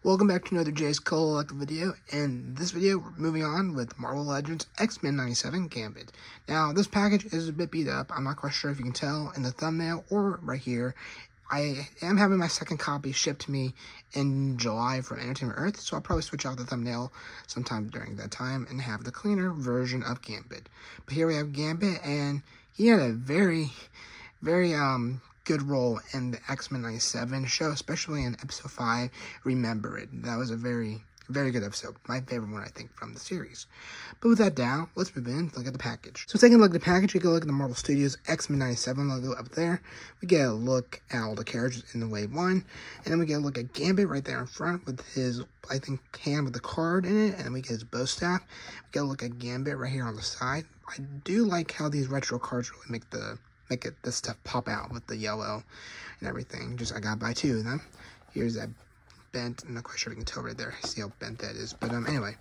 Welcome back to another Jay's Collective video. In this video, we're moving on with Marvel Legends X-Men 97 Gambit. Now, this package is a bit beat up. I'm not quite sure if you can tell in the thumbnail or right here. I am having my second copy shipped to me in July from Entertainment Earth, so I'll probably switch out the thumbnail sometime during that time and have the cleaner version of Gambit. But here we have Gambit, and he had a very good role in the X-Men 97 show, especially in episode 5, Remember It. That was a very good episode. My favorite one, I think, from the series. But with that down, let's move in and look at the package. So taking a look at the package, we get a look at the Marvel Studios X-Men 97 logo up there. We get a look at all the characters in the Wave 1. And then we get a look at Gambit right there in front with his, I think, hand with the card in it. And then we get his bow staff. We get a look at Gambit right here on the side. I do like how these retro cards really make this stuff pop out with the yellow and everything. I gotta buy two of them. Here's that bent. I'm not quite sure if you can tell right there. See how bent that is. But anyway,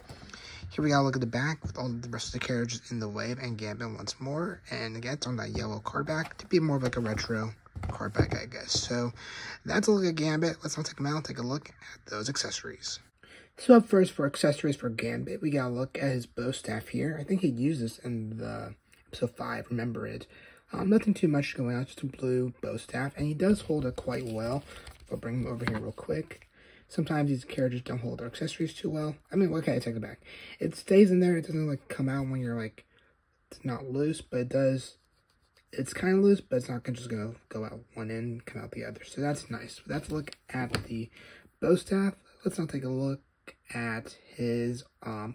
here we gotta look at the back with all the rest of the characters in the wave and Gambit once more. And again, it's on that yellow card back to be more of like a retro card back, I guess. So that's a look at Gambit. Let's not take them out and take a look at those accessories. So up first for accessories for Gambit, we gotta look at his bow staff here. I think he'd use this in the episode 5, Remember It. Nothing too much going on, just a blue bow staff, and he does hold it quite well. I'll bring him over here real quick. Sometimes these characters don't hold their accessories too well. I mean, okay, I take it back. It stays in there. It doesn't like come out when you're like, it's not loose, but it does. It's kind of loose, but it's not just gonna go out one end, come out the other. So that's nice. Let's look at the bow staff. Let's now take a look at his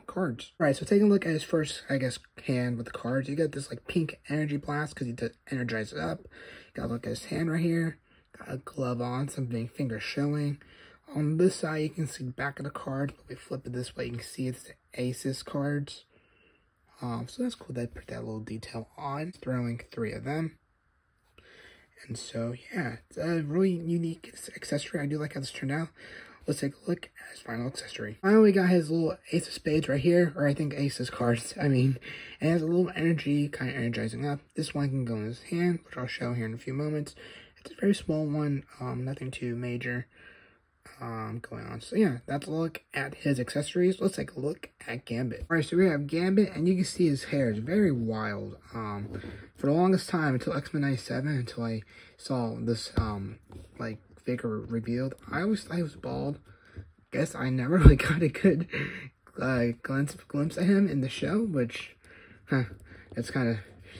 cards. All right, so taking a look at his first, I guess, hand with the cards, you get this like pink energy blast because he does energize it up. Gotta look at his hand right here. Got a glove on, some big fingers showing. On this side, you can see the back of the card. If we flip it this way, you can see it's the Aces cards. So that's cool. They put that little detail on, throwing 3 of them. And so yeah, it's a really unique accessory. I do like how this turned out. Let's take a look at his final accessory. Finally, got his little Ace of Spades right here, or I think Aces cards, and it has a little energy, kind of energizing up. This one can go in his hand, which I'll show here in a few moments. It's a very small one, nothing too major going on. So yeah, that's a look at his accessories. Let's take a look at Gambit. Alright, so we have Gambit, and you can see his hair is very wild. For the longest time, until X-Men 97, until I saw this, like, figure revealed, I always thought he was bald. Guess I never really got a good glimpse at him in the show, which, it's kind of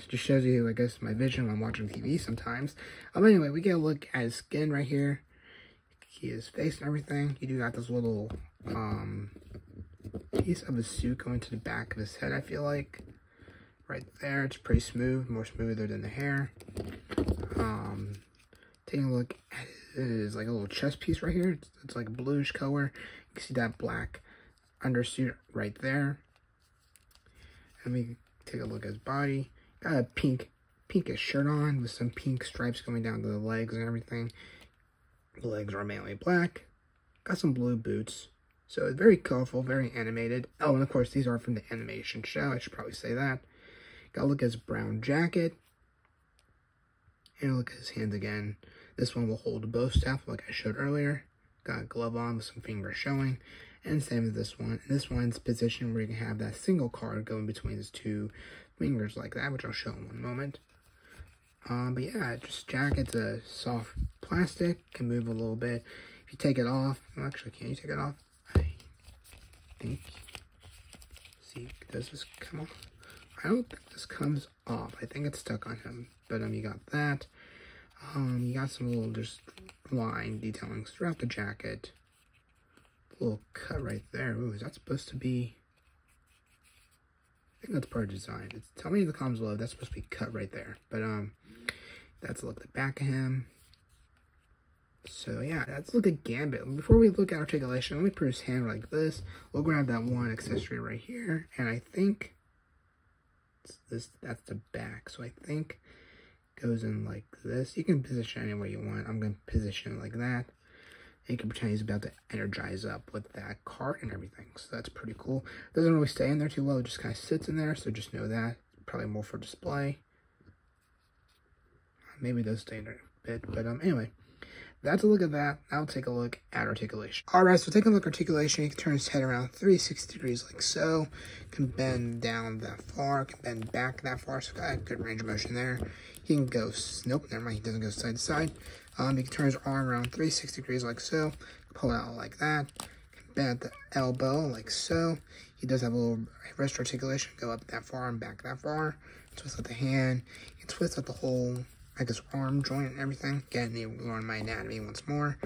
just shows you, I guess, my vision when I'm watching TV sometimes. But anyway, we get a look at his skin right here. His face and everything. You do got this little piece of his suit going to the back of his head, I feel like. Right there. It's pretty smooth, more smoother than the hair. Taking a look at his like a little chest piece right here. It's like a bluish color. You can see that black undersuit right there. And we take a look at his body. Got a pinkish shirt on with some pink stripes going down to the legs and everything. The legs are mainly black. Got some blue boots. So it's very colorful, very animated. Oh, and of course, these are from the animation show. I should probably say that. Got to look at his brown jacket. And look at his hands again. This one will hold a bow staff like I showed earlier. Got a glove on with some fingers showing. And same as this one. And this one's positioned where you can have that single card going between his 2 fingers like that, which I'll show in one moment. But yeah, just jacket's a soft plastic, can move a little bit. If you take it off, well, actually, can you take it off? I think. See, does this come off? I don't think this comes off. I think it's stuck on him. But you got that. You got some little just line detailings throughout the jacket. A little cut right there. Ooh, is that supposed to be? I think that's part of design. Tell me in the comments below. That's supposed to be cut right there. But that's a look at the back of him. So yeah, let's look at Gambit. Before we look at articulation, let me put his hand like this. We'll grab that one accessory right here, and I think that's the back. So I think it goes in like this. You can position it any way you want. I'm gonna position it like that. And you can pretend he's about to energize up with that card and everything. So that's pretty cool. Doesn't really stay in there too well. It just kind of sits in there. So just know that. Probably more for display. Maybe it does stay in there a bit. But anyway, That's a look at that. Now take a look at articulation. Alright, so taking a look at articulation, he can turn his head around 360 degrees like so. Can bend down that far, can bend back that far, so got a good range of motion there. He can go, nope, never mind, he doesn't go side to side. He can turn his arm around 360 degrees like so, pull out like that, can bend at the elbow like so. He does have a little wrist articulation, go up that far and back that far. Twist at the hand, he twists at the whole, I guess, arm joint and everything. Again, you learn my anatomy once more.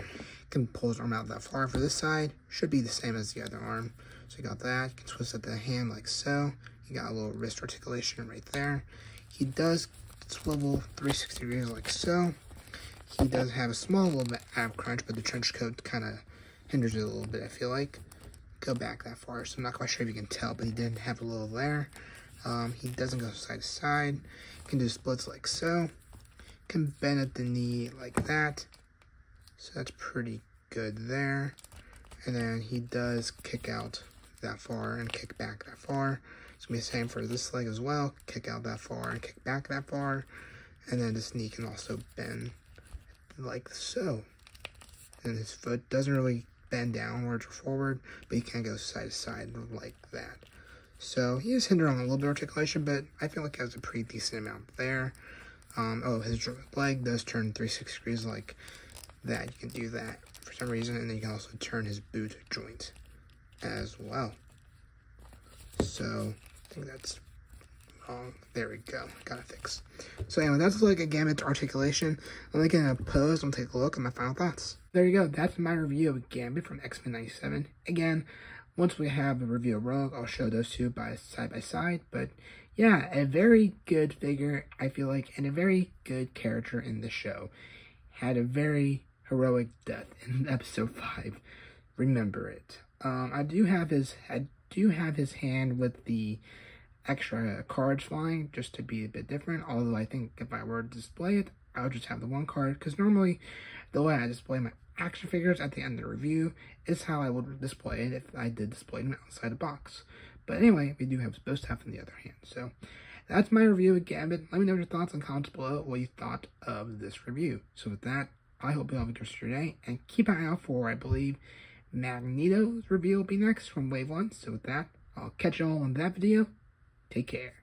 Can pull his arm out that far for this side. Should be the same as the other arm. So you got that. You can twist at the hand like so. You got a little wrist articulation right there. He does swivel 360 degrees like so. He does have a small little bit ab crunch, but the trench coat kind of hinders it a little bit, I feel like. Go back that far, so I'm not quite sure if you can tell, but he did have a little there. He doesn't go side to side. Can do splits like so. Can bend at the knee like that. So that's pretty good there. And then he does kick out that far and kick back that far. It's going to be the same for this leg as well. Kick out that far and kick back that far. And then this knee can also bend like so. And his foot doesn't really bend downwards or forward, but he can go side to side like that. So he is hindered on a little bit of articulation, but I feel like he has a pretty decent amount there. His leg does turn 360 degrees like that. You can do that for some reason, and then you can also turn his boot joint as well. So I think that's wrong. There we go. Got it fixed. So anyway, that's like a Gambit articulation. I'm looking at a pose. I'll take a look at my final thoughts. There you go. That's my review of Gambit from X-Men 97. Again, once we have the review of Rogue, I'll show those two side by side. But yeah, a very good figure, I feel like, and a very good character in the show. Had a very heroic death in episode 5. Remember it. I do have his hand with the extra cards flying, just to be a bit different. Although I think if I were to display it, I would just have the one card, because normally the way I display my action figures at the end of the review is how I would display it if I did display them outside the box. But anyway, we do have both half in the other hand. So that's my review of Gambit. Let me know your thoughts in comments below what you thought of this review. So with that, I hope you have a good rest of your day, and keep an eye out for, I believe, Magneto's review will be next from Wave 1. So with that, I'll catch you all in that video. Take care.